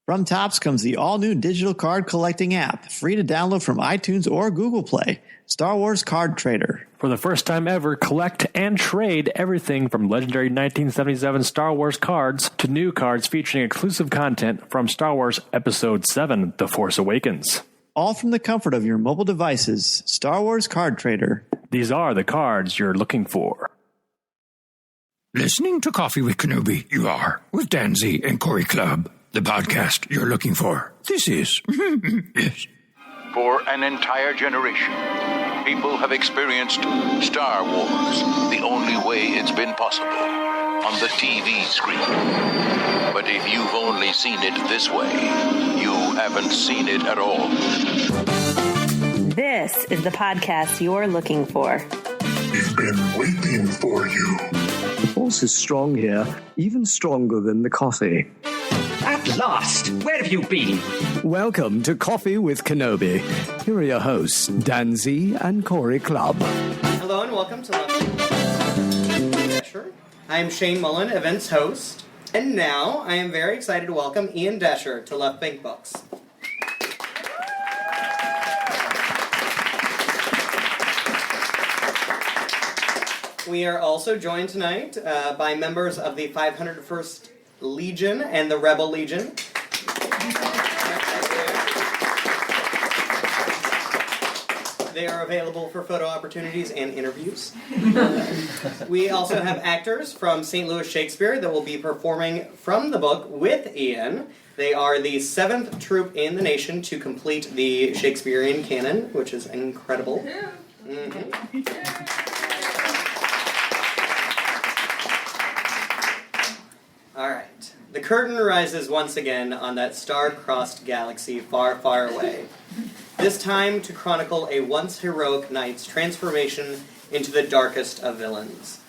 From Topps comes the all-new digital card collecting app, free to download from iTunes or Google Play. Star Wars Card Trader. For the first time ever, collect and trade everything from legendary 1977 Star Wars cards to new cards featuring exclusive content from Star Wars Episode 7, The Force Awakens. All from the comfort of your mobile devices. Star Wars Card Trader. These are the cards you're looking for. Listening to Coffee with Kenobi, you are, with Dan Z and Corey Clubb, the podcast you're looking for. This is, yes. For an entire generation, people have experienced Star Wars the only way it's been possible, on the TV screen. But if you've only seen it this way, you haven't seen it at all. This is the podcast you're looking for. We've been waiting for you. The force is strong here, even stronger than the coffee. At last! Where have you been? Welcome to Coffee with Kenobi. Here are your hosts, Dan Z and Corey Clubb. Hello and welcome to Doescher. I am Shane Mullen, events host, and now I am very excited to welcome Ian Doescher to Left Bank Books. We are also joined tonight by members of the 501st Legion and the Rebel Legion. They are available for photo opportunities and interviews. We also have actors from St. Louis Shakespeare that will be performing from the book with Ian. They are the 7th troupe in the nation to complete the Shakespearean canon, which is incredible. All right. The curtain rises once again on that star-crossed galaxy far, far away. This time to chronicle a once heroic knight's transformation into the darkest of villains.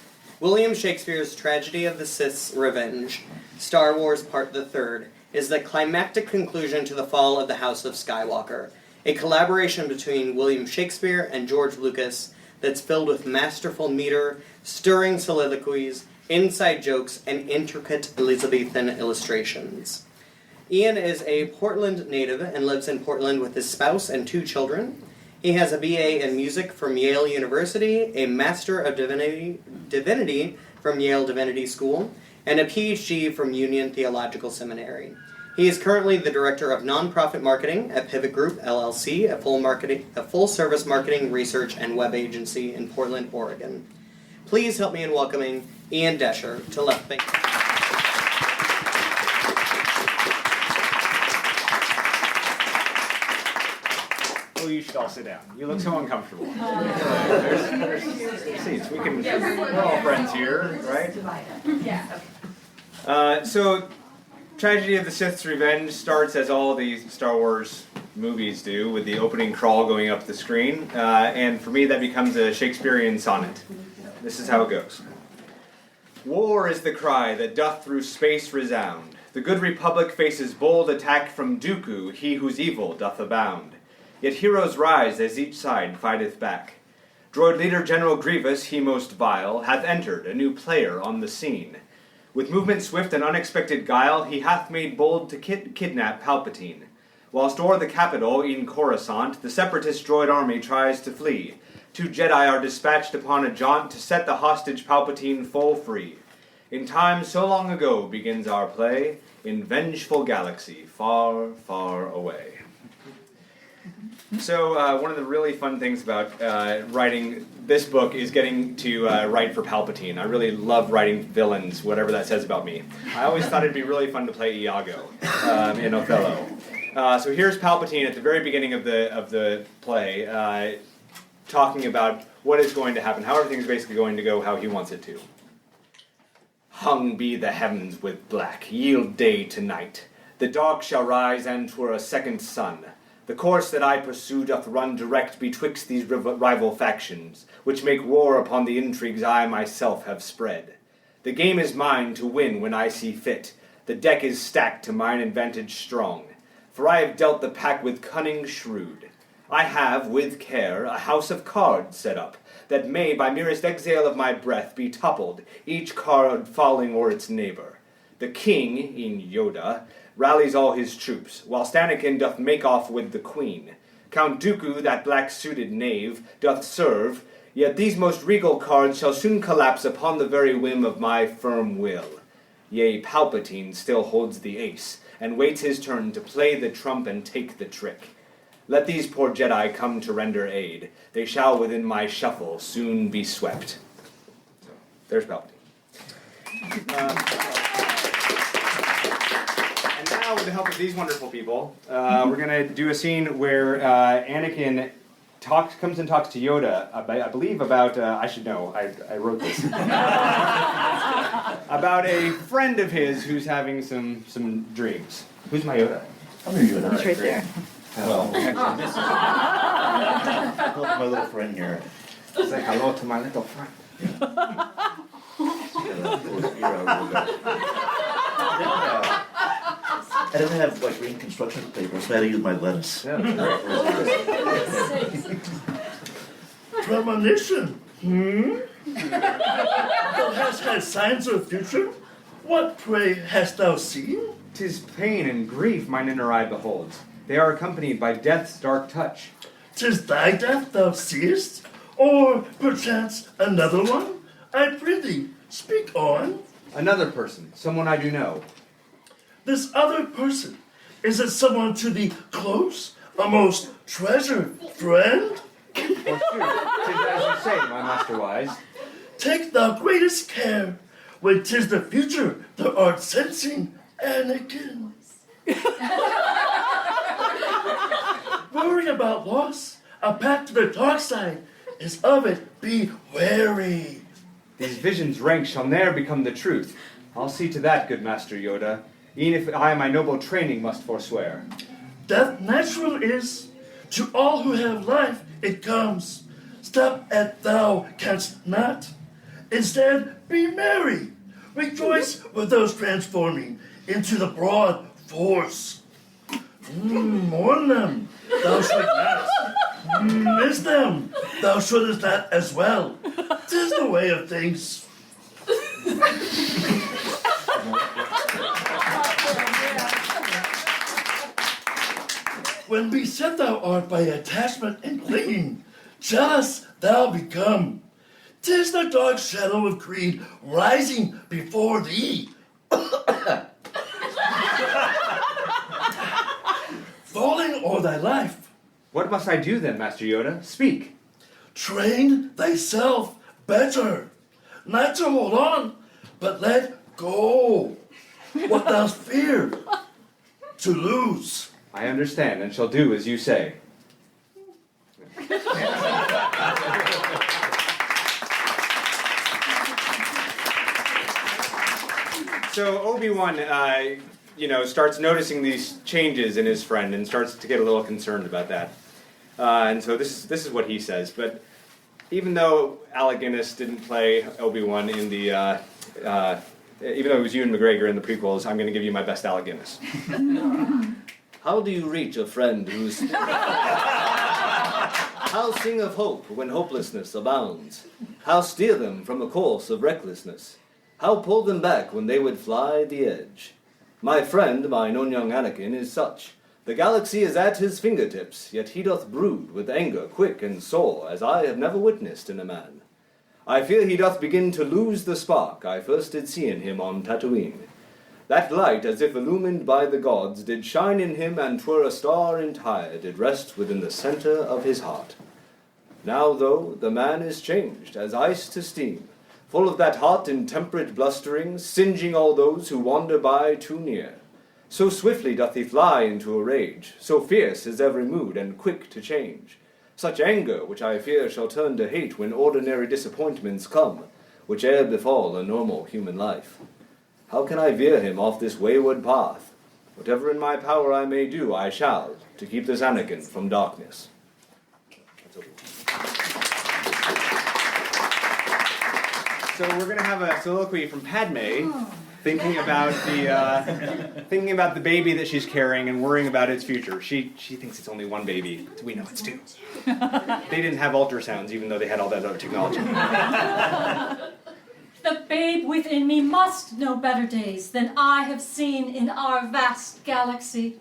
William Shakespeare's tragedy of the Sith's Revenge, Star Wars Part the Third, is the climactic conclusion to the fall of the House of Skywalker, a collaboration between William Shakespeare and George Lucas that's filled with masterful meter, stirring soliloquies, inside jokes, and intricate Elizabethan illustrations. Ian is a Portland native and lives in Portland with his spouse and 2 children. He has a BA in music from Yale University, a Master of Divinity from Yale Divinity School, and a PhD from Union Theological Seminary. He is currently the Director of Nonprofit Marketing at Pivot Group, LLC, a full-service marketing, research, and web agency in Portland, Oregon. Please help me in welcoming Ian Doescher to Left Bank. Well, you should all sit down. You look so uncomfortable. There's seats. We're all friends here, right? So, Tragedy of the Sith's Revenge starts as all the Star Wars movies do, with the opening crawl going up the screen. And for me, that becomes a Shakespearean sonnet. This is how it goes. War is the cry that doth through space resound. The good republic faces bold attack from Dooku, he whose evil doth abound. Yet heroes rise as each side fighteth back. Droid leader General Grievous, he most vile, hath entered, a new player on the scene. With movement swift and unexpected guile, he hath made bold to kidnap Palpatine. Whilst o'er the capital, in Coruscant, the separatist droid army tries to flee. 2 Jedi are dispatched upon a jaunt to set the hostage Palpatine full free. In time so long ago begins our play, in vengeful galaxy far, far away. So one of the really fun things about writing this book is getting to write for Palpatine. I really love writing villains, whatever that says about me. I always thought it'd be really fun to play Iago in Othello. So here's Palpatine at the very beginning of the play, talking about what is going to happen, how everything's basically going to go how he wants it to. Hung be the heavens with black, yield day to night. The dark shall rise, and 'twere a second sun. The course that I pursue doth run direct betwixt these rival factions, which make war upon the intrigues I myself have spread. The game is mine to win when I see fit. The deck is stacked to mine advantage strong. For I have dealt the pack with cunning shrewd. I have, with care, a house of cards set up, that may, by merest exhale of my breath, be toppled, each card falling o'er its neighbor. The king, in Yoda, rallies all his troops, whilst Anakin doth make off with the queen. Count Dooku, that black-suited knave, doth serve, yet these most regal cards shall soon collapse upon the very whim of my firm will. Yea, Palpatine still holds the ace, and waits his turn to play the trump and take the trick. Let these poor Jedi come to render aid. They shall within my shuffle soon be swept. So, there's Palpatine. And now, with the help of these wonderful people, we're going to do a scene where Anakin comes and talks to Yoda, I believe about, I should know, I wrote this, about a friend of his who's having some dreams. Who's my Yoda? I'm your Yoda. He's right there. Well, actually, this is my little friend here. Say hello to my little friend. I didn't have like green construction paper, so I had to use my lettuce. Premonition. Thou hast had signs of future? What, pray, hast thou seen? 'Tis pain and grief mine inner eye beholds. They are accompanied by death's dark touch. 'Tis thy death thou seest? Or, perchance, another one? I prithee, speak on. Another person, someone I do know. This other person, is it someone to thee close? A most treasured friend? Well, sure, 'tis as you say, my master wise. Take thou greatest care, when 'tis the future thou art sensing, Anakin. Worry about loss, a path to the dark side, is of it be wary. These visions rank shall ne'er become the truth. I'll see to that, good Master Yoda, e'en if I my noble training must forswear. Death natural is, to all who have life it comes. Stop at thou canst not. Instead, be merry. Rejoice with those transforming into the broad force. Mourn them, thou shalt not. Miss them, thou shouldest not as well. 'Tis the way of things. When beset thou art by attachment and clinging, jealous thou become. 'Tis the dark shadow of greed rising before thee. Falling o'er thy life. What must I do then, Master Yoda? Speak. Train thyself better. Not to hold on, but let go. What thou feared to lose. I understand, and shall do as you say. So Obi-Wan, starts noticing these changes in his friend and starts to get a little concerned about that. And so this is what he says. But even though Alec Guinness didn't play Obi-Wan in the, even though it was Ewan McGregor in the prequels, I'm going to give you my best Alec Guinness. How do you reach a friend who's... How sing of hope when hopelessness abounds? How steer them from a course of recklessness? How pull them back when they would fly the edge? My friend, mine own young Anakin, is such. The galaxy is at his fingertips, yet he doth brood with anger quick and sore, as I have never witnessed in a man. I fear he doth begin to lose the spark I first did see in him on Tatooine. That light, as if illumined by the gods, did shine in him, and 'twere a star entire did rest within the centre of his heart. Now, though, the man is changed, as ice to steam, full of that hot intemperate blustering, singeing all those who wander by too near. So swiftly doth he fly into a rage, so fierce his every mood, and quick to change. Such anger, which I fear shall turn to hate when ordinary disappointments come, which e'er befall a normal human life. How can I veer him off this wayward path? Whatever in my power I may do, I shall, to keep this Anakin from darkness. So we're going to have a soliloquy from Padme, thinking about the baby that she's carrying and worrying about its future. She thinks it's only one baby. We know it's two. They didn't have ultrasounds, even though they had all that other technology. The babe within me must know better days than I have seen in our vast galaxy.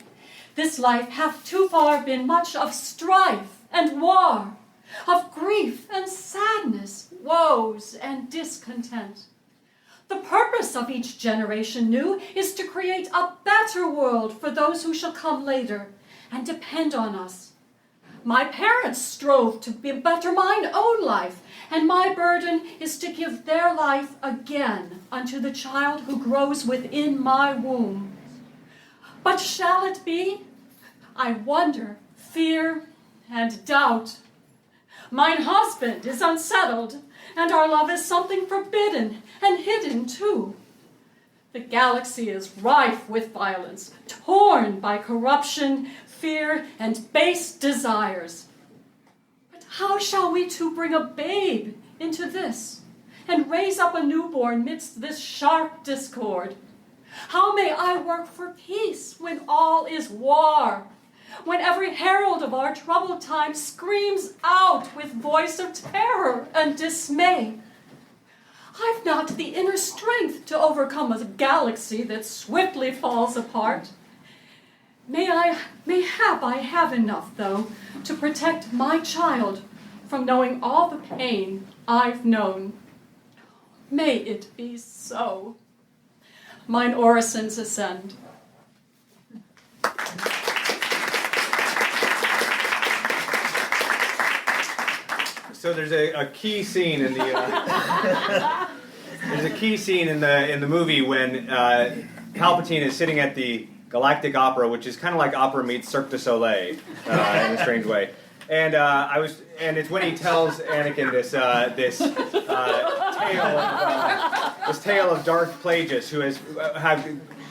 This life hath too far been much of strife and war, of grief and sadness, woes and discontent. The purpose of each generation new is to create a better world for those who shall come later and depend on us. My parents strove to better mine own life, and my burden is to give their life again unto the child who grows within my womb. But shall it be? I wonder, fear, and doubt. Mine husband is unsettled, and our love is something forbidden and hidden too. The galaxy is rife with violence, torn by corruption, fear, and base desires. But how shall we two bring a babe into this, and raise up a newborn midst this sharp discord? How may I work for peace when all is war? When every herald of our troubled times screams out with voice of terror and dismay? I've not the inner strength to overcome a galaxy that swiftly falls apart. Mayhap I have enough, though, to protect my child from knowing all the pain I've known. May it be so. Mine orisons ascend. So there's a key scene in the in the movie when Palpatine is sitting at the Galactic Opera, which is kind of like opera meets Cirque du Soleil in a strange way. And it's when he tells Anakin this tale of Darth Plagueis, who has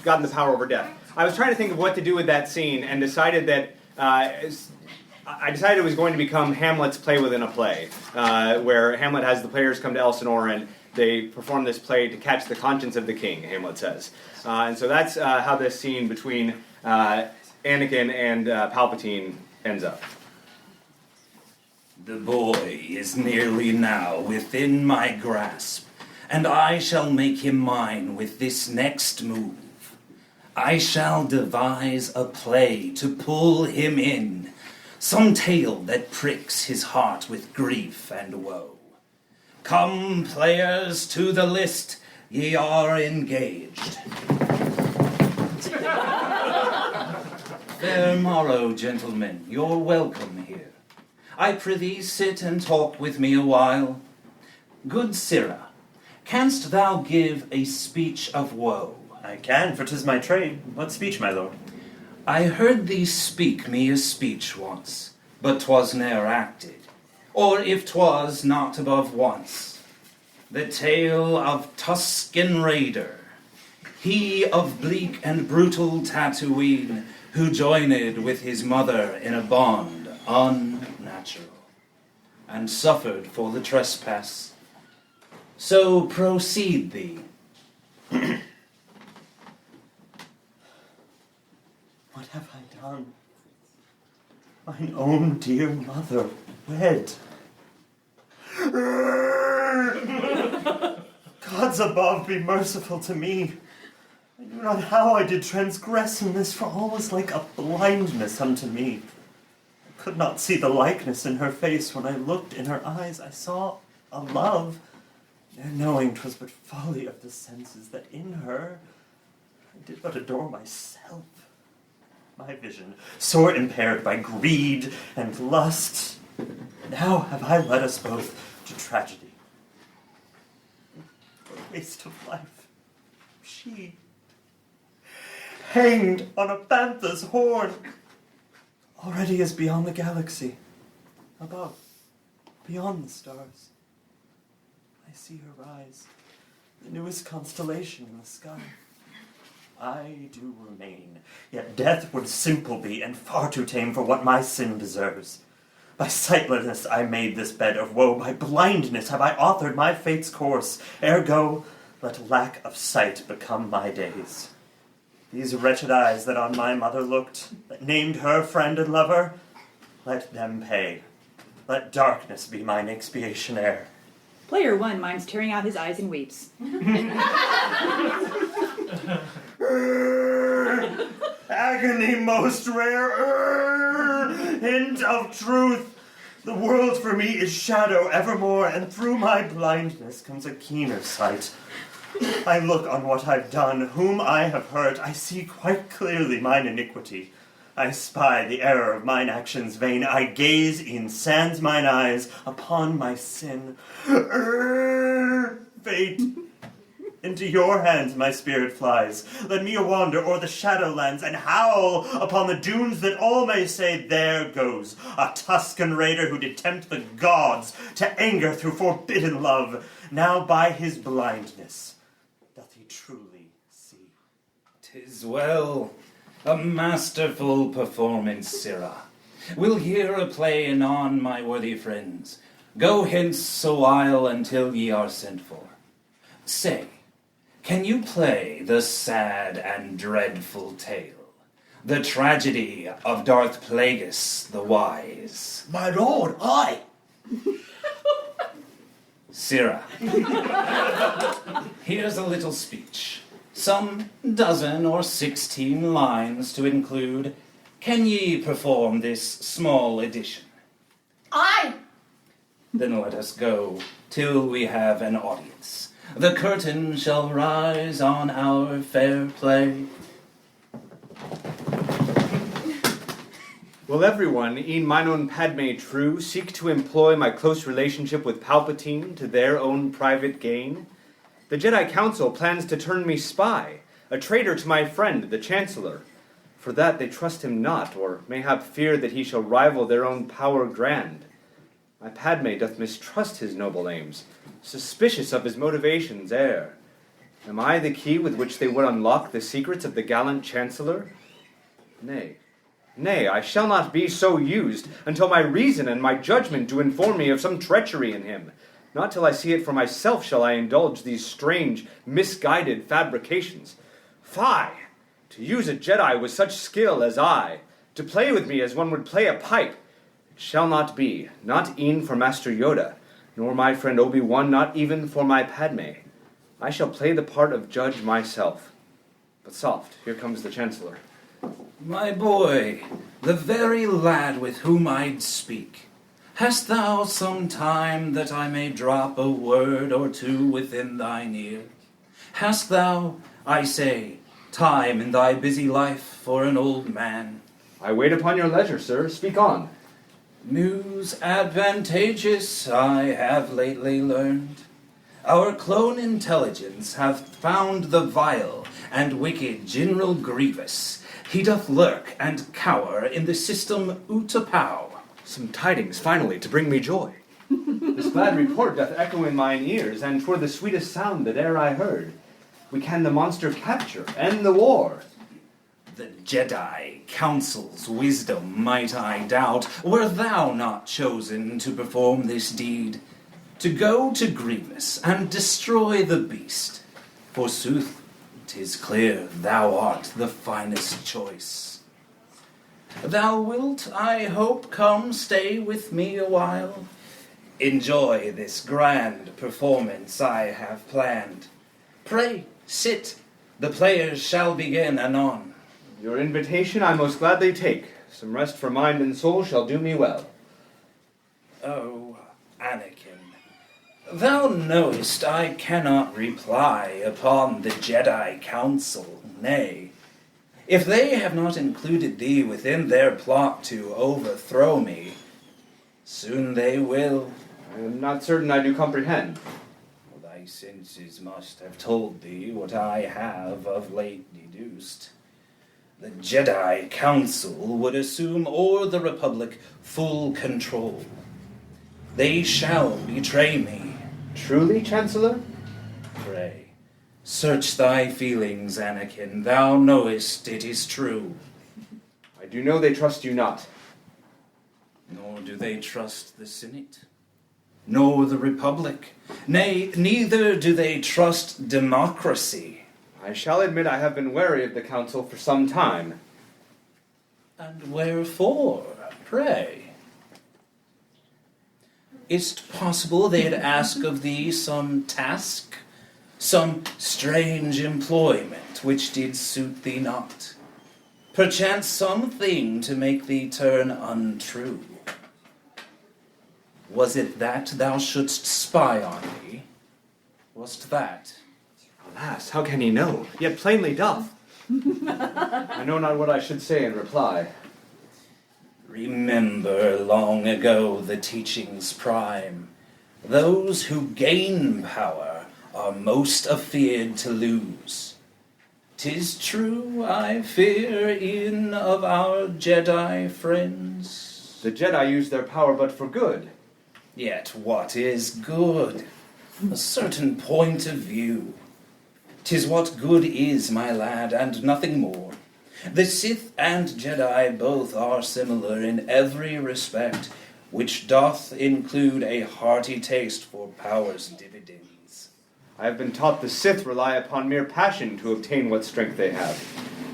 gotten the power over death. I was trying to think of what to do with that scene, and decided that I decided it was going to become Hamlet's play within a play, where Hamlet has the players come to Elsinore and they perform this play to catch the conscience of the king, Hamlet says. And so that's how this scene between Anakin and Palpatine ends up. The boy is nearly now within my grasp, and I shall make him mine with this next move. I shall devise a play to pull him in, some tale that pricks his heart with grief and woe. Come, players, to the list, ye are engaged. Fair morrow, gentlemen, you're welcome here. I prithee sit and talk with me a while. Good Sirrah, canst thou give a speech of woe? I can, for 'tis my trade. What speech, my lord? I heard thee speak me a speech once, but 'twas ne'er acted, or if 'twas not above once. The tale of Tuscan Raider, he of bleak and brutal Tatooine, who joined with his mother in a bond unnatural, and suffered for the trespass. So proceed thee. What have I done? Mine own dear mother wed. Gods above, be merciful to me. I knew not how I did transgress in this, for all was like a blindness unto me. I could not see the likeness in her face. When I looked in her eyes, I saw a love, ne'er knowing 'twas but folly of the senses, that in her I did but adore myself. My vision, sore impaired by greed and lust, now have I led us both to tragedy. What waste of life. She, hanged on a panther's horn, already is beyond the galaxy, above, beyond the stars. I see her rise, the newest constellation in the sky. I do remain, yet death would simple be, and far too tame for what my sin deserves. By sightlessness I made this bed of woe, by blindness have I authored my fate's course. Ergo, let lack of sight become my days. These wretched eyes that on my mother looked, that named her friend and lover, let them pay. Let darkness be mine expiation ere. Player 1 mimes tearing out his eyes and weeps. Agony most rare, hint of truth. The world for me is shadow evermore, and through my blindness comes a keener sight. I look on what I've done, whom I have hurt. I see quite clearly mine iniquity. I spy the error of mine actions vain. I gaze in sans mine eyes upon my sin. Fate, into your hands my spirit flies. Let me wander o'er the shadowlands and howl upon the dunes that all may say, there goes a Tuscan raider who did tempt the gods to anger through forbidden love. Now by his blindness doth he truly see. 'Tis well. A masterful performance, sirrah. We'll hear a play anon, my worthy friends. Go hence a while until ye are sent for. Say, can you play the sad and dreadful tale, the tragedy of Darth Plagueis the Wise? My lord, I. Sirrah, here's a little speech. Some 12 or 16 lines to include. Can ye perform this small edition? Aye. Then let us go till we have an audience. The curtain shall rise on our fair play. Will everyone, e'en mine own Padme true, seek to employ my close relationship with Palpatine to their own private gain? The Jedi Council plans to turn me spy, a traitor to my friend, the Chancellor. For that they trust him not, or mayhap fear that he shall rival their own power grand. My Padme doth mistrust his noble aims, suspicious of his motivations ere. Am I the key with which they would unlock the secrets of the gallant Chancellor? Nay, I shall not be so used until my reason and my judgment do inform me of some treachery in him. Not till I see it for myself shall I indulge these strange, misguided fabrications. Fie! To use a Jedi with such skill as I, to play with me as one would play a pipe, it shall not be, not e'en for Master Yoda, nor my friend Obi-Wan, not even for my Padme. I shall play the part of judge myself. But soft, here comes the Chancellor. My boy, the very lad with whom I'd speak. Hast thou some time that I may drop a word or two within thine ear? Hast thou, I say, time in thy busy life for an old man? I wait upon your leisure, sir. Speak on. News advantageous I have lately learned. Our clone intelligence hath found the vile and wicked General Grievous. He doth lurk and cower in the system Utapau. Some tidings, finally, to bring me joy. This glad report doth echo in mine ears, and 'twere the sweetest sound that e'er I heard. We can the monster capture, end the war. The Jedi Council's wisdom might I doubt, were thou not chosen to perform this deed, to go to Grievous and destroy the beast. Forsooth, 'tis clear thou art the finest choice. Thou wilt, I hope, come stay with me a while. Enjoy this grand performance I have planned. Pray, sit. The players shall begin anon. Your invitation I most gladly take. Some rest for mind and soul shall do me well. Oh, Anakin, thou knowest I cannot reply upon the Jedi Council, nay, if they have not included thee within their plot to overthrow me, soon they will. I am not certain I do comprehend. Thy senses must have told thee what I have of late deduced. The Jedi Council would assume o'er the Republic full control. They shall betray me. Truly, Chancellor? Pray, search thy feelings, Anakin. Thou knowest it is true. I do know they trust you not. Nor do they trust the Senate, nor the Republic. Nay, neither do they trust democracy. I shall admit I have been wary of the Council for some time. And wherefore, pray? Is't possible they'd ask of thee some task, some strange employment which did suit thee not? Perchance some thing to make thee turn untrue? Was it that thou shouldst spy on me? Was't that? Alas, how can he know? Yet plainly doth. I know not what I should say in reply. Remember long ago the teaching's prime. Those who gain power are most afeard to lose. 'Tis true, I fear, Ian, of our Jedi friends. The Jedi use their power but for good. Yet what is good? A certain point of view. 'Tis what good is, my lad, and nothing more. The Sith and Jedi both are similar in every respect, which doth include a hearty taste for power's dividends. I have been taught the Sith rely upon mere passion to obtain what strength they have.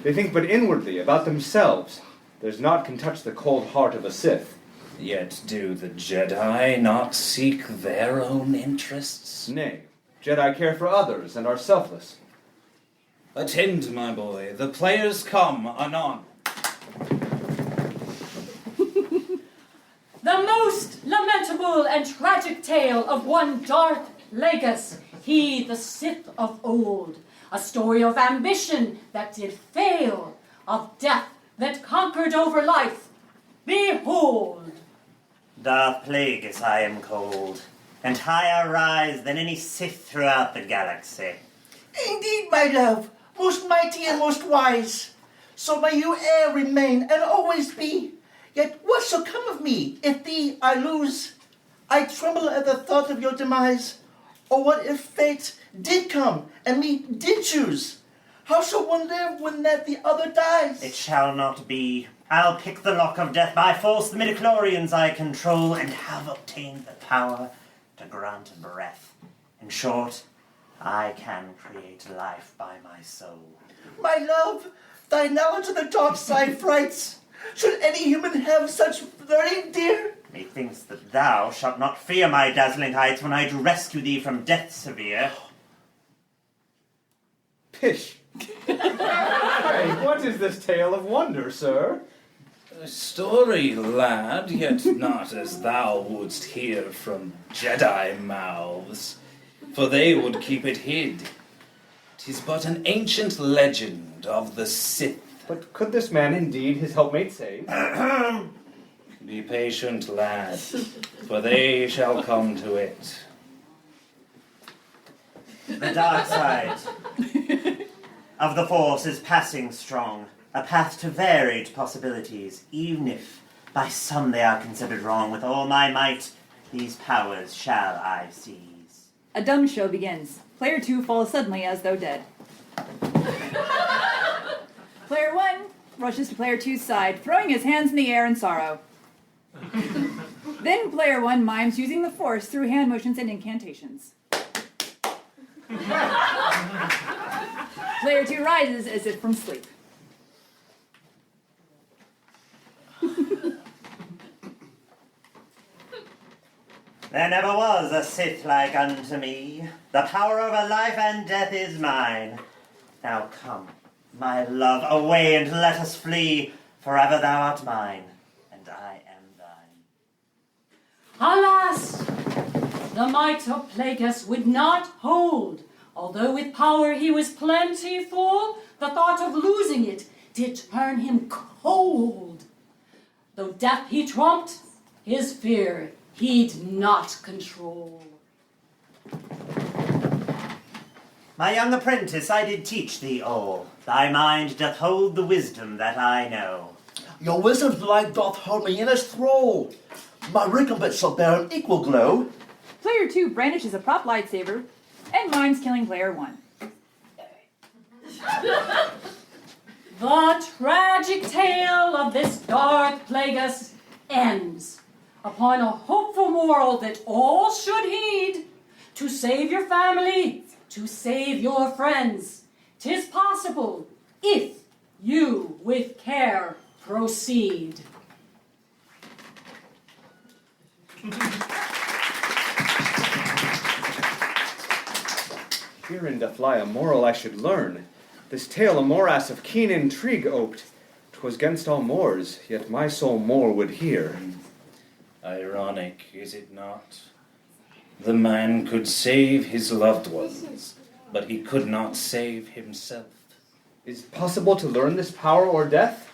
They think but inwardly about themselves. There's naught can touch the cold heart of a Sith. Yet do the Jedi not seek their own interests? Nay, Jedi care for others and are selfless. Attend, my boy, the players come anon. The most lamentable and tragic tale of one Darth Plagueis, he the Sith of old. A story of ambition that did fail, of death that conquered over life. Behold! Darth Plagueis I am called, and higher rise than any Sith throughout the galaxy. Indeed, my love, most mighty and most wise. So may you e'er remain and always be. Yet what shall come of me if thee I lose? I tremble at the thought of your demise. Or what if fate did come and me did choose? How shall one live when that the other dies? It shall not be. I'll pick the lock of death by force. The midichlorians I control and have obtained the power to grant breath. In short, I can create life by my soul. My love, thy knowledge of the dark side frights. Should any human have such learning, dear? Methinks that thou shalt not fear my dazzling heights when I do rescue thee from death severe. Pish! Hey, what is this tale of wonder, sir? A story, lad, yet not as thou wouldst hear from Jedi mouths, for they would keep it hid. 'Tis but an ancient legend of the Sith. But could this man indeed his helpmate save? Be patient, lad, for they shall come to it. The dark side of the Force is passing strong, a path to varied possibilities, even if by some they are considered wrong. With all my might, these powers shall I seize. A dumb show begins. Player 2 falls suddenly as though dead. Player 1 rushes to Player 2's side, throwing his hands in the air in sorrow. Then Player 1 mimes using the Force through hand motions and incantations. Player 2 rises as if from sleep. There never was a Sith like unto me. The power over life and death is mine. Now come, my love, away and let us flee. Forever thou art mine, and I am thine. Alas! The might of Plagueis would not hold. Although with power he was plenty full, the thought of losing it did turn him cold. Though death he trumped, his fear he'd not control. My young apprentice, I did teach thee all. Thy mind doth hold the wisdom that I know. Your wisdom's light doth hold me in its thrall. My recompense shall bear an equal glow. Player 2 brandishes a prop lightsaber and mimes killing Player 1. The tragic tale of this Darth Plagueis ends upon a hopeful moral that all should heed. To save your family, to save your friends, 'tis possible if you with care proceed. Herein doth lie a moral I should learn. This tale a morass of keen intrigue oped. 'Twas 'gainst all Moors, yet my soul more would hear. Ironic, is it not? The man could save his loved ones, but he could not save himself. Is it possible to learn this power or death?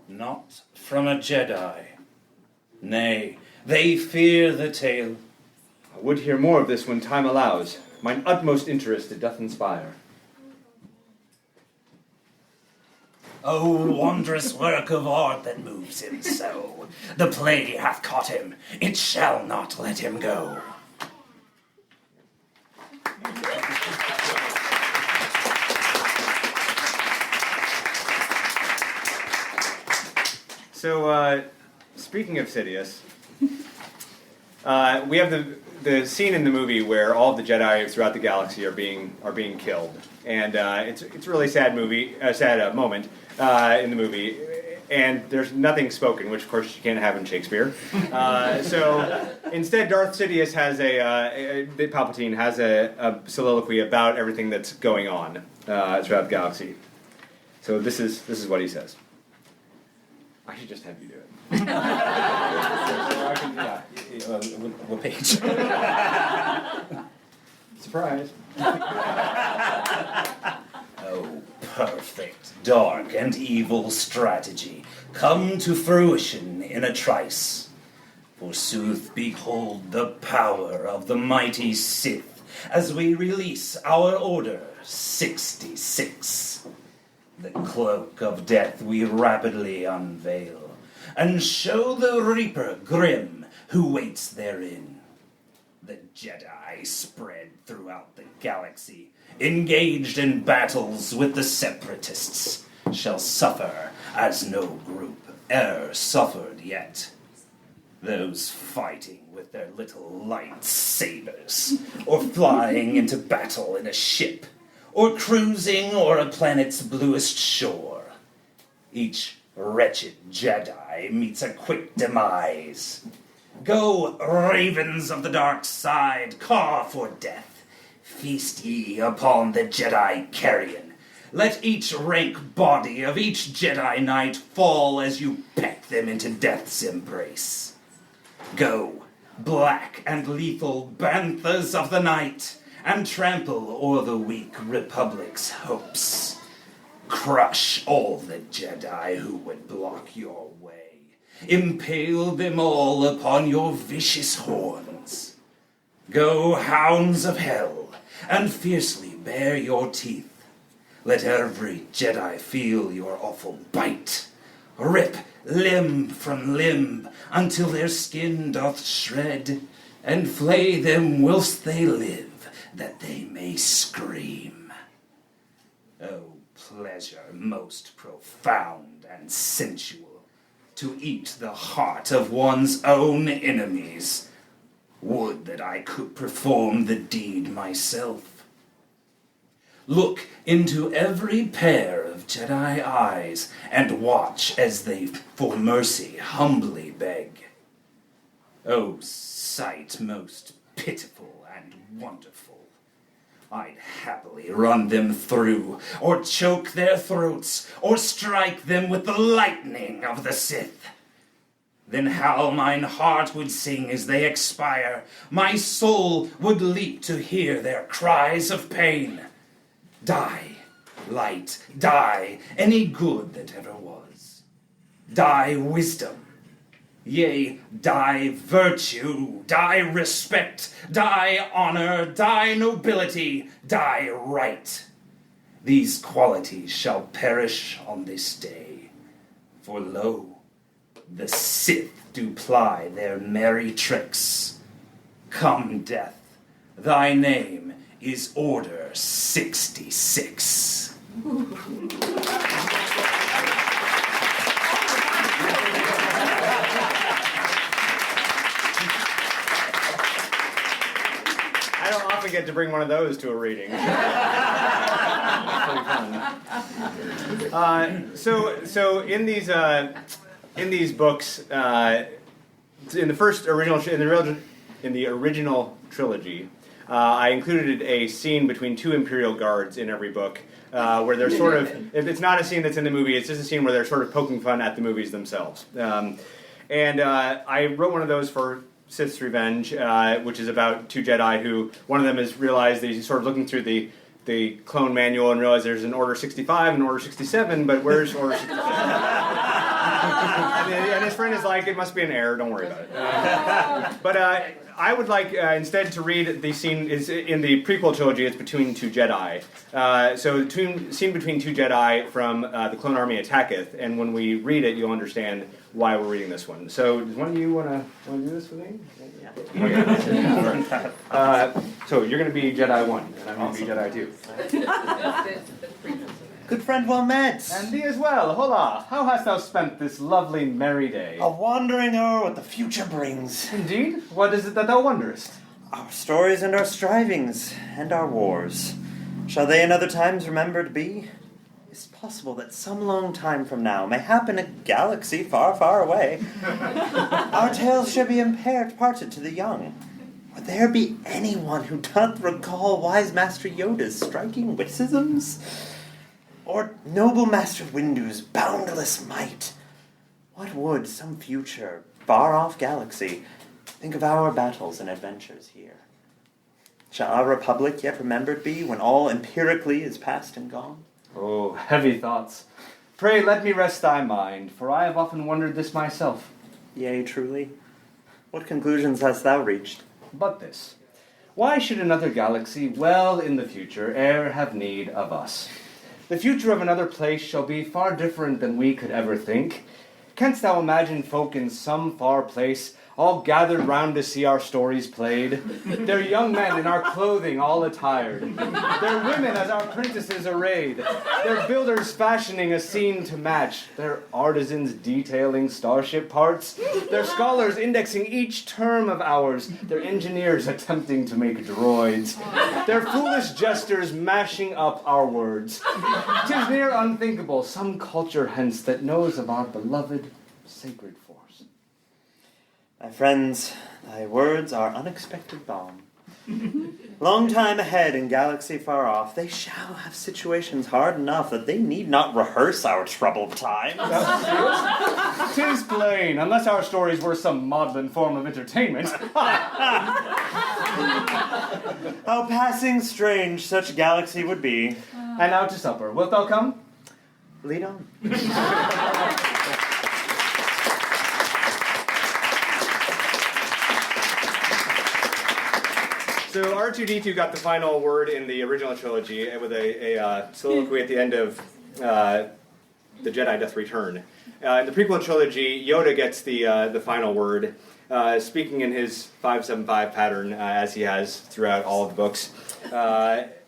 Not from a Jedi. Nay, they fear the tale. I would hear more of this when time allows. Mine utmost interest it doth inspire. Oh, wondrous work of art that moves him so. The plague hath caught him. It shall not let him go. So, speaking of Sidious, we have the scene in the movie where all of the Jedi throughout the galaxy are being killed, and it's a really sad moment in the movie, and there's nothing spoken, which of course you can't have in Shakespeare. So instead, Darth Sidious has Palpatine has a soliloquy about everything that's going on throughout the galaxy. So this is what he says. I should just have you do it. What page? Surprise. Oh, perfect, dark, and evil strategy, come to fruition in a trice. Forsooth, behold the power of the mighty Sith, as we release our Order 66. The cloak of death we rapidly unveil, and show the Reaper grim who waits therein. The Jedi spread throughout the galaxy, engaged in battles with the Separatists, shall suffer as no group e'er suffered yet. Those fighting with their little lightsabers, or flying into battle in a ship, or cruising o'er a planet's bluest shore. Each wretched Jedi meets a quick demise. Go, ravens of the dark side, caw for death. Feast ye upon the Jedi carrion. Let each rank body of each Jedi Knight fall as you peck them into death's embrace. Go, black and lethal banthas of the night, and trample o'er the weak Republic's hopes. Crush all the Jedi who would block your way. Impale them all upon your vicious horns. Go, hounds of hell, and fiercely bare your teeth. Let every Jedi feel your awful bite. Rip limb from limb until their skin doth shred, and flay them whilst they live, that they may scream. Oh, pleasure most profound and sensual, to eat the heart of one's own enemies. Would that I could perform the deed myself. Look into every pair of Jedi eyes, and watch as they for mercy humbly beg. Oh, sight most pitiful and wonderful! I'd happily run them through, or choke their throats, or strike them with the lightning of the Sith. Then how mine heart would sing as they expire, my soul would leap to hear their cries of pain. Die, light, die, any good that ever was. Die, wisdom. Yea, die virtue, die respect, die honor, die nobility, die right. These qualities shall perish on this day. For lo, the Sith do ply their merry tricks. Come, death, thy name is Order 66. I don't often get to bring one of those to a reading. Pretty fun. So in these books, in the original trilogy, I included a scene between two Imperial guards in every book, where they're sort of, if it's not a scene that's in the movie, it's just a scene where they're sort of poking fun at the movies themselves. And I wrote one of those for Sith's Revenge, which is about two Jedi who, one of them has realized that he's sort of looking through the clone manual and realized there's an Order 65 and Order 67, but where's Order 67? and his friend is like, it must be an error, don't worry about it. But I would like instead to read the scene is in the prequel trilogy. It's between two Jedi. So the scene between two Jedi from the Clone Army Attacketh, and when we read it, you'll understand why we're reading this one. So does one of you want to do this with me? Yeah. Okay. So you're going to be Jedi 1, and I'm going to be Jedi 2. Good friend, well met. And thee as well. Hola. How hast thou spent this lovely merry day? A wandering o'er what the future brings. Indeed? What is it that thou wonderest? Our stories and our strivings, and our wars. Shall they in other times remembered be? Is it possible that some long time from now may happen a galaxy far, far away? Our tales shall be parted to the young. Would there be anyone who doth recall wise Master Yoda's striking witticisms? Or noble Master Windu's boundless might? What would some future, far-off galaxy think of our battles and adventures here? Shall our republic yet remembered be when all empirically is past and gone? Oh, heavy thoughts. Pray let me rest thy mind, for I have often wondered this myself. Yea, truly. What conclusions hast thou reached? But this. Why should another galaxy, well in the future, e'er have need of us? The future of another place shall be far different than we could ever think. Canst thou imagine folk in some far place, all gathered round to see our stories played? Their young men in our clothing all attired, their women as our princesses arrayed, their builders fashioning a scene to match, their artisans detailing starship parts, their scholars indexing each term of ours, their engineers attempting to make droids, their foolish jesters mashing up our words. 'Tis near unthinkable some culture hence that knows of our beloved sacred force. My friends, thy words are unexpected balm. Long time ahead in galaxy far off, they shall have situations hard enough that they need not rehearse our troubled times. 'Tis plain, unless our stories were some maudlin form of entertainment. How passing strange such galaxy would be. And now to supper. Wilt thou come? Lead on. So R2-D2 got the final word in the original trilogy with a soliloquy at the end of The Jedi Doth Return. In the prequel trilogy, Yoda gets the final word, speaking in his 575 pattern, as he has throughout all of the books. But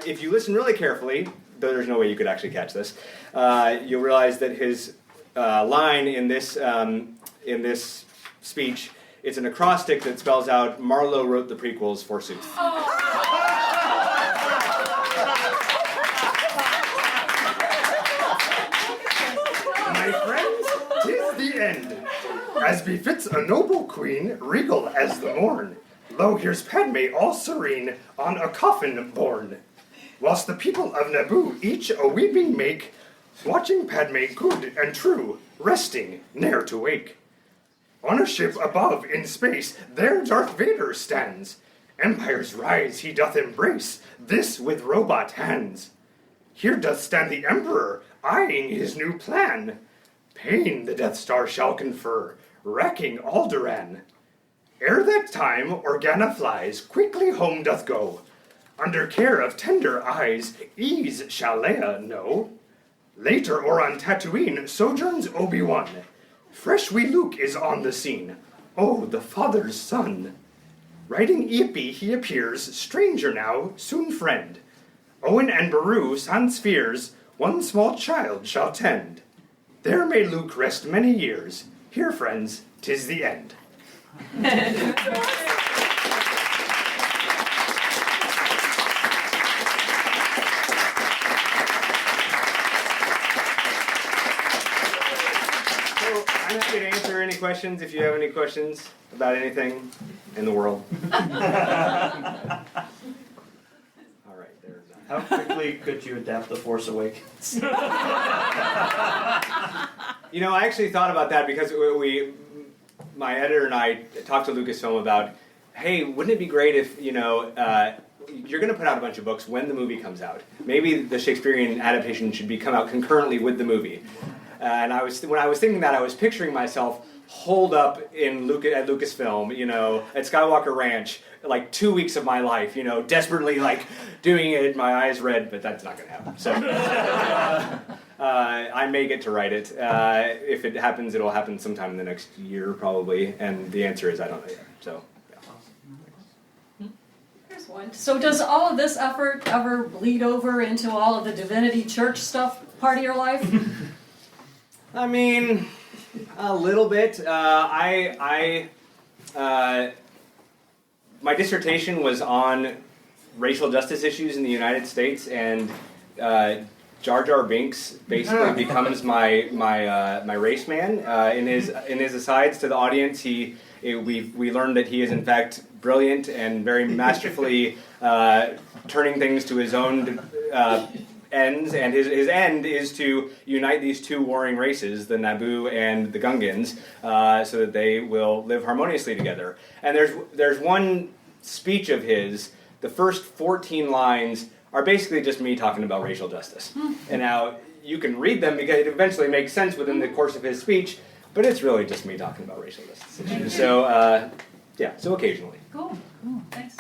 if you listen really carefully, though there's no way you could actually catch this, you'll realize that his line in this speech, it's an acrostic that spells out, Marlowe wrote the prequels forsooth. My friends, 'tis the end. As befits a noble queen, regal as the morn. Lo, here's Padme all serene, on a coffin borne. Whilst the people of Naboo each a weeping make, watching Padme good and true, resting ne'er to wake. On a ship above in space, there Darth Vader stands. Empires rise, he doth embrace, this with robot hands. Here doth stand the Emperor, eyeing his new plan. Pain the Death Star shall confer, wrecking Alderaan. Ere that time, Organa flies, quickly home doth go. Under care of tender eyes, ease shall Leia know. Later, or on Tatooine, sojourns Obi-Wan. Fresh wee Luke is on the scene. Oh, the father's son. Riding Epi he appears, stranger now, soon friend. Owen and Beru, sans fears, one small child shall tend. There may Luke rest many years. Here, friends, 'tis the end. I'm happy to answer any questions if you have any questions about anything in the world. All right, there's that. How quickly could you adapt The Force Awakens? You know, I actually thought about that because my editor and I talked to Lucasfilm about, hey, wouldn't it be great if, you're going to put out a bunch of books when the movie comes out. Maybe the Shakespearean adaptation should come out concurrently with the movie. And when I was thinking that, I was picturing myself holed up at Lucasfilm, at Skywalker Ranch, like 2 weeks of my life, desperately doing it, my eyes red, but that's not going to happen. So I may get to write it. If it happens, it'll happen sometime in the next year, probably. And the answer is I don't know yet. So. Here's one. So does all of this effort ever bleed over into all of the Divinity Church stuff part of your life? I mean, a little bit. My dissertation was on racial justice issues in the United States, and Jar Jar Binks basically becomes my race man. In his asides to the audience, we learned that he is in fact brilliant and very masterfully turning things to his own ends, and his end is to unite these two warring races, the Naboo and the Gungans, so that they will live harmoniously together. And there's one speech of his, the first 14 lines are basically just me talking about racial justice. And now you can read them because it eventually makes sense within the course of his speech, but it's really just me talking about racial justice issues. So, so occasionally. Cool. Thanks.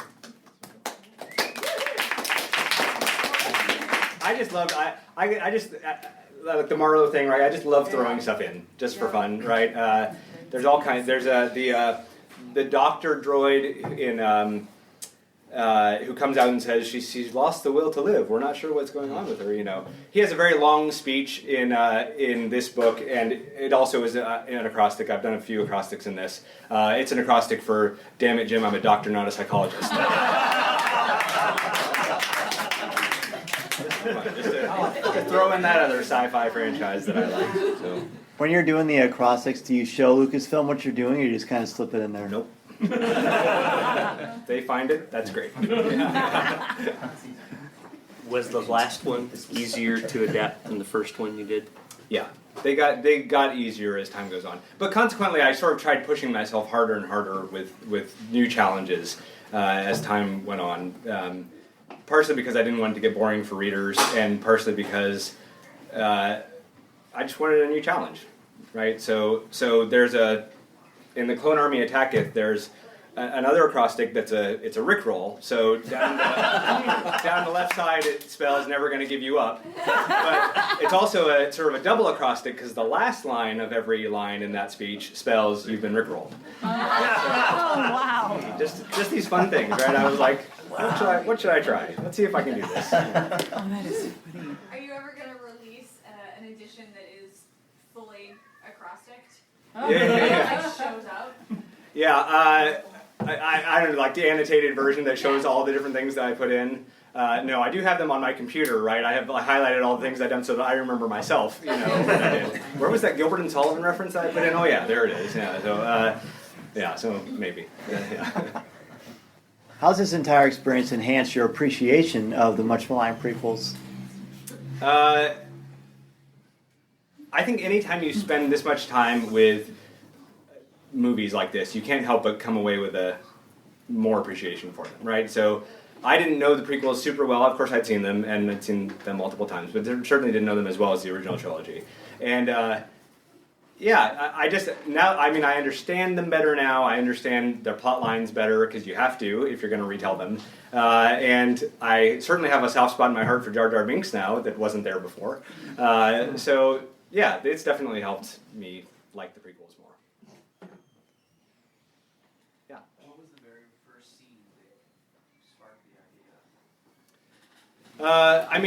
I just love, like the Marlowe thing, right? I just love throwing stuff in, just for fun, right? There's all kinds, there's the doctor droid in, who comes out and says she's lost the will to live. We're not sure what's going on with her, He has a very long speech in this book, and it also is an acrostic. I've done a few acrostics in this. It's an acrostic for, damn it, Jim, I'm a doctor, not a psychologist. Just to throw in that other sci-fi franchise that I like. So. When you're doing the acrostics, do you show Lucasfilm what you're doing, or you just kind of slip it in there? Nope. They find it, that's great. Was the last one easier to adapt than the first one you did? Yeah, they got easier as time goes on. But consequently, I sort of tried pushing myself harder and harder with new challenges as time went on. Partially because I didn't want it to get boring for readers, and partially because I just wanted a new challenge, right? So there's in the Clone Army Attacketh, there's another acrostic it's a Rickroll. So down the left side it spells "never going to give you up," but it's also a sort of a double acrostic because the last line of every line in that speech spells "you've been Rickrolled." Oh wow! Just these fun things, right? I was like, what should I try? Let's see if I can do this. Oh, that is funny. Are you ever going to release an edition that is fully acrostic? Oh, yeah. Like shows up? Yeah, I don't know, like the annotated version that shows all the different things that I put in. No, I do have them on my computer, right? I highlighted all the things I've done so that I remember myself, what I did. Where was that Gilbert and Sullivan reference that I put in? Oh yeah, there it is. Yeah, so maybe. Yeah. How's this entire experience enhanced your appreciation of the much maligned prequels? I think anytime you spend this much time with movies like this, you can't help but come away with a more appreciation for them, right? So I didn't know the prequels super well. Of course, I'd seen them, and I'd seen them multiple times, but certainly didn't know them as well as the original trilogy. And I understand them better now. I understand their plot lines better because you have to if you're going to retell them. And I certainly have a soft spot in my heart for Jar Jar Binks now that wasn't there before. So yeah, it's definitely helped me like the prequels more. Yeah. What was the very first scene that sparked the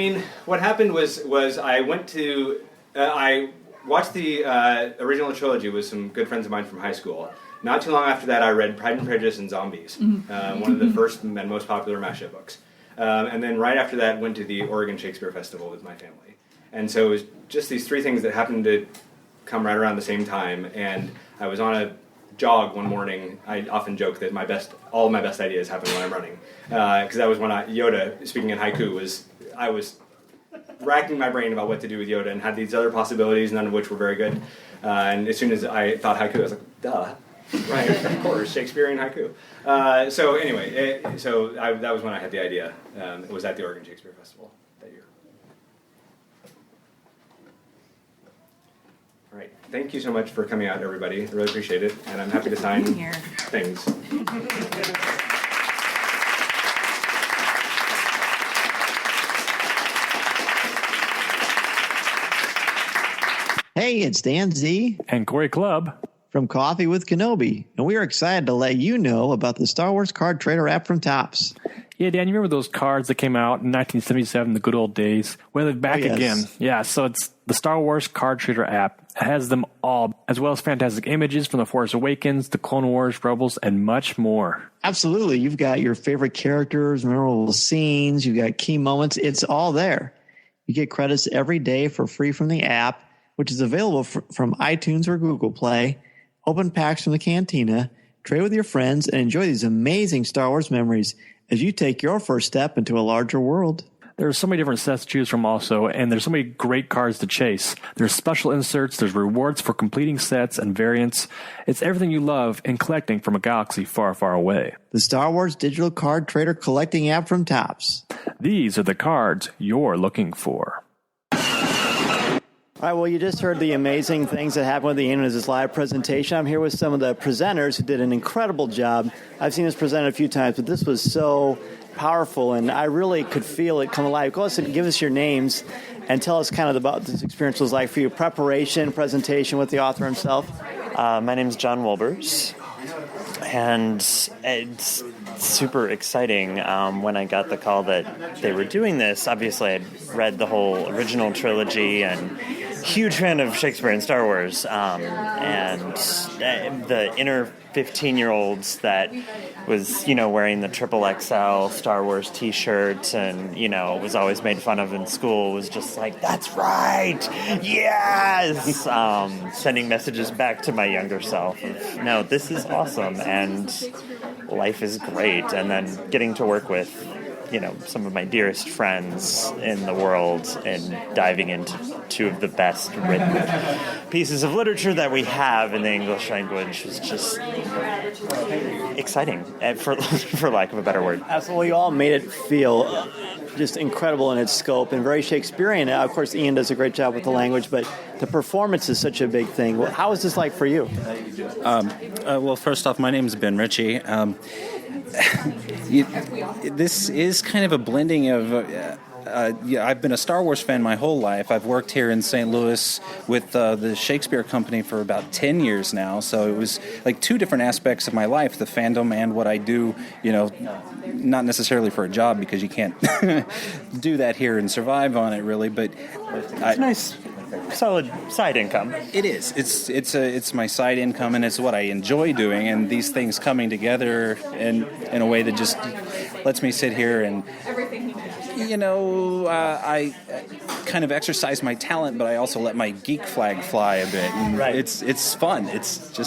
idea? What happened was I went to I watched the original trilogy with some good friends of mine from high school. Not too long after that, I read Pride and Prejudice and Zombies, one of the first and most popular mashup books. And then right after that, went to the Oregon Shakespeare Festival with my family. And so it was just these three things that happened to come right around the same time, and I was on a jog one morning. I often joke that all of my best ideas happen when I'm running, because that was when Yoda, speaking in haiku, I was racking my brain about what to do with Yoda and had these other possibilities, none of which were very good. And as soon as I thought haiku, I was like, duh, right, of course, Shakespearean haiku. So anyway, that was when I had the idea. It was at the Oregon Shakespeare Festival that year. All right, thank you so much for coming out, everybody. I really appreciate it, and I'm happy to sign things. Hey, it's Dan Z. And Corey Clubb. From Coffee with Kenobi. And we are excited to let you know about the Star Wars card trader app from Topps. Yeah, Dan, you remember those cards that came out in 1977, the good old days? Well, they're back again. Yeah, so it's the Star Wars card trader app. It has them all, as well as fantastic images from The Force Awakens, The Clone Wars, Rebels, and much more. Absolutely. You've got your favorite characters, memorable scenes, you've got key moments. It's all there. You get credits every day for free from the app, which is available from iTunes or Google Play. Open packs from the cantina, trade with your friends, and enjoy these amazing Star Wars memories as you take your first step into a larger world. There's so many different sets to choose from also, and there's so many great cards to chase. There's special inserts, there's rewards for completing sets and variants. It's everything you love in collecting from a galaxy far, far away. The Star Wars digital card trader collecting app from Topps. These are the cards you're looking for. All right, well, you just heard the amazing things that happened with Ian in his live presentation. I'm here with some of the presenters who did an incredible job. I've seen this presented a few times, but this was so powerful, and I really could feel it come alive. Go ahead and give us your names and tell us kind of about this experience was like for you. Preparation, presentation with the author himself. My name's John Wilbers, and it's super exciting when I got the call that they were doing this. Obviously, I'd read the whole original trilogy and huge fan of Shakespeare and Star Wars, and the inner 15-year-olds that was, wearing the XXL Star Wars t-shirt and, was always made fun of in school was just like, that's right, yes! Sending messages back to my younger self of, no, this is awesome, and life is great. And then getting to work with, some of my dearest friends in the world and diving into two of the best written pieces of literature that we have in the English language was just exciting, for lack of a better word. Absolutely, you all made it feel just incredible in its scope and very Shakespearean. Of course, Ian does a great job with the language, but the performance is such a big thing. How is this like for you? Well, first off, my name is Ben Ritchie. This is kind of a blending of... I've been a Star Wars fan my whole life. I've worked here in St. Louis with the Shakespeare Company for about 10 years now, so it was like two different aspects of my life, the fandom and what I do, not necessarily for a job because you can't do that here and survive on it really, but... It's nice. Solid side income. It is. It's my side income, and it's what I enjoy doing. And these things coming together in a way that just lets me sit here and, I kind of exercise my talent, but I also let my geek flag fly a bit. And right. It's fun. It's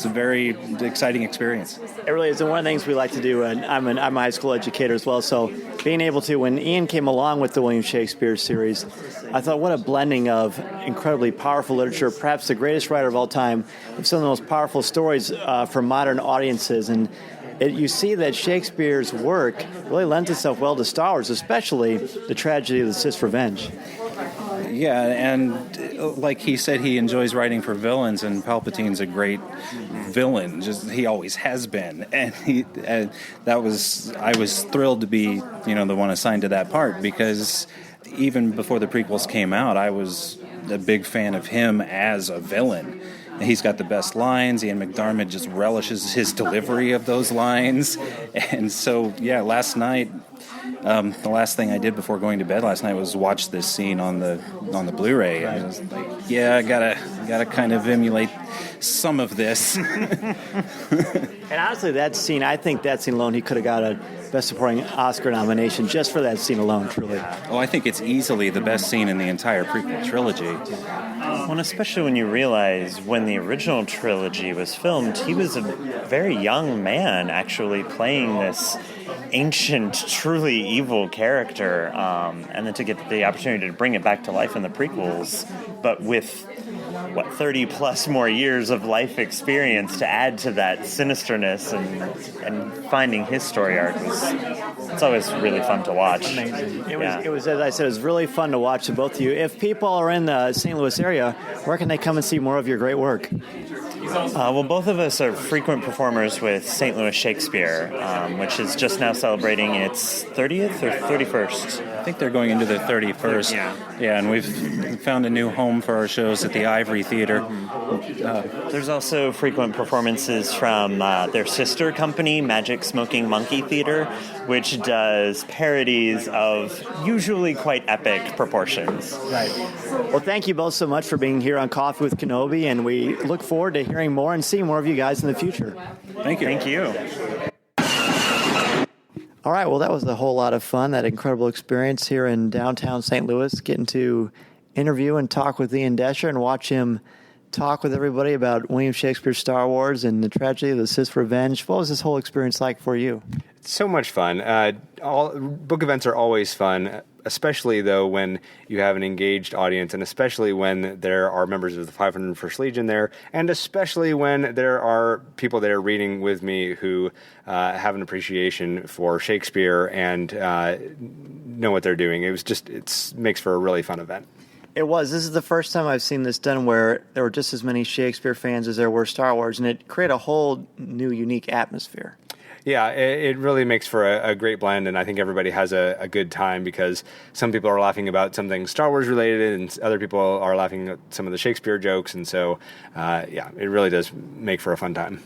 a very exciting experience. It really is. And one of the things we like to do, and I'm a high school educator as well, so being able to, when Ian came along with the William Shakespeare series, I thought, what a blending of incredibly powerful literature, perhaps the greatest writer of all time, with some of the most powerful stories for modern audiences. And you see that Shakespeare's work really lends itself well to Star Wars, especially the tragedy of the Sith's revenge. Yeah, and like he said, he enjoys writing for villains, and Palpatine's a great villain. He always has been, and I was thrilled to be, the one assigned to that part, because even before the prequels came out, I was a big fan of him as a villain. He's got the best lines. Ian McDiarmid just relishes his delivery of those lines. And so, yeah, last night, the last thing I did before going to bed last night was watch this scene on the Blu-ray. I was like, yeah, I gotta kind of emulate some of this. And honestly, I think that scene alone, he could have got a Best Supporting Oscar nomination just for that scene alone, truly. Oh, I think it's easily the best scene in the entire prequel trilogy. Well, especially when you realize when the original trilogy was filmed, he was a very young man actually playing this ancient, truly evil character, and then to get the opportunity to bring it back to life in the prequels, but with 30 plus more years of life experience to add to that sinisterness and finding his story arc it's always really fun to watch. Amazing. It was, as I said, it was really fun to watch both of you. If people are in the St. Louis area, where can they come and see more of your great work? Well, both of us are frequent performers with St. Louis Shakespeare, which is just now celebrating its 30th or 31st. I think they're going into the 31st. Yeah, and we've found a new home for our shows at the Ivory Theater. There's also frequent performances from their sister company, Magic Smoking Monkey Theater, which does parodies of usually quite epic proportions. Right. Well, thank you both so much for being here on Coffee with Kenobi, and we look forward to hearing more and seeing more of you guys in the future. Thank you. Thank you. All right, well, that was a whole lot of fun, that incredible experience here in downtown St. Louis, getting to interview and talk with Ian Doescher and watch him talk with everybody about William Shakespeare's Star Wars and the tragedy of the Sith Revenge. What was this whole experience like for you? It's so much fun. All book events are always fun, especially, though, when you have an engaged audience, and especially when there are members of the 501st Legion there, and especially when there are people there reading with me who have an appreciation for Shakespeare and know what they're doing. It makes for a really fun event. It was. This is the first time I've seen this done where there were just as many Shakespeare fans as there were Star Wars, and it created a whole new, unique atmosphere. Yeah, it really makes for a great blend, and I think everybody has a good time because some people are laughing about something Star Wars related, and other people are laughing at some of the Shakespeare jokes, and so, it really does make for a fun time.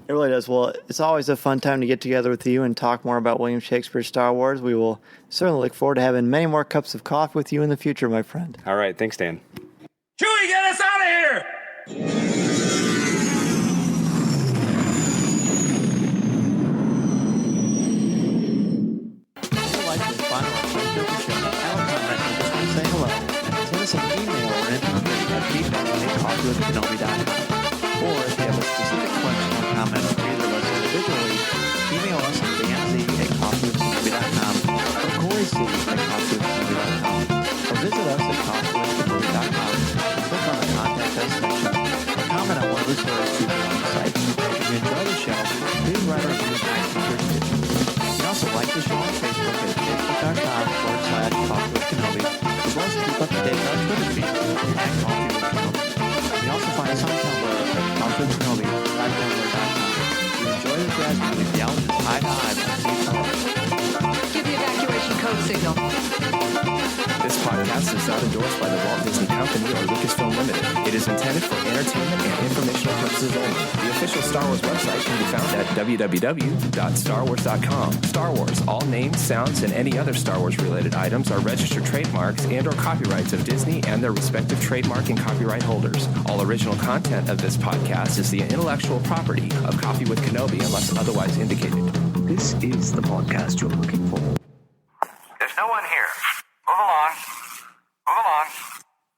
It really does. Well, it's always a fun time to get together with you and talk more about William Shakespeare's Star Wars. We will certainly look forward to having many more cups of coffee with you in the future, my friend. All right. Thanks, Dan. Chewie, get us out of here! Say hello. Send us an email or at feedback@coffeewithkenobi.com. Or if you have a specific question or comment for either of us individually, email us at danz@coffeewithkenobi.com or coreyc@coffeewithkenobi.com or visit us at coffeewithkenobi.com and click on the Contact Us section or comment on one of the stories featured on the site. If you enjoy the show, please write a review on iTunes or Stitcher. You can also like the show on Facebook at facebook.com/coffeewithkenobi, as well as keep up to date with our Twitter feed at Coffee with Kenobi. You can also find us on Tumblr at coffeewithkenobi.tumblr.com. If you enjoy the jazz music, the album is High to High by Steve Collins. Give the evacuation code signal. This podcast is not endorsed by the Walt Disney Company or Lucasfilm Limited. It is intended for entertainment and informational purposes only. The official Star Wars website can be found at www.starwars.com. Star Wars, all names, sounds, and any other Star Wars-related items are registered trademarks and or copyrights of Disney and their respective trademark and copyright holders. All original content of this podcast is the intellectual property of Coffee with Kenobi unless otherwise indicated. This is the podcast you're looking for. There's no one here. Move along. Move along.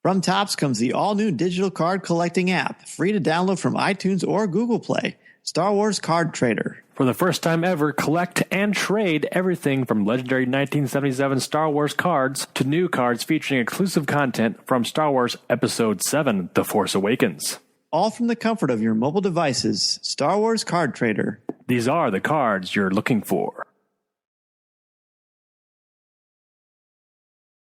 From Topps comes the all-new digital card collecting app, free to download from iTunes or Google Play. Star Wars Card Trader. For the first time ever, collect and trade everything from legendary 1977 Star Wars cards to new cards featuring exclusive content from Star Wars Episode 7, The Force Awakens. All from the comfort of your mobile devices. Star Wars Card Trader. These are the cards you're looking for.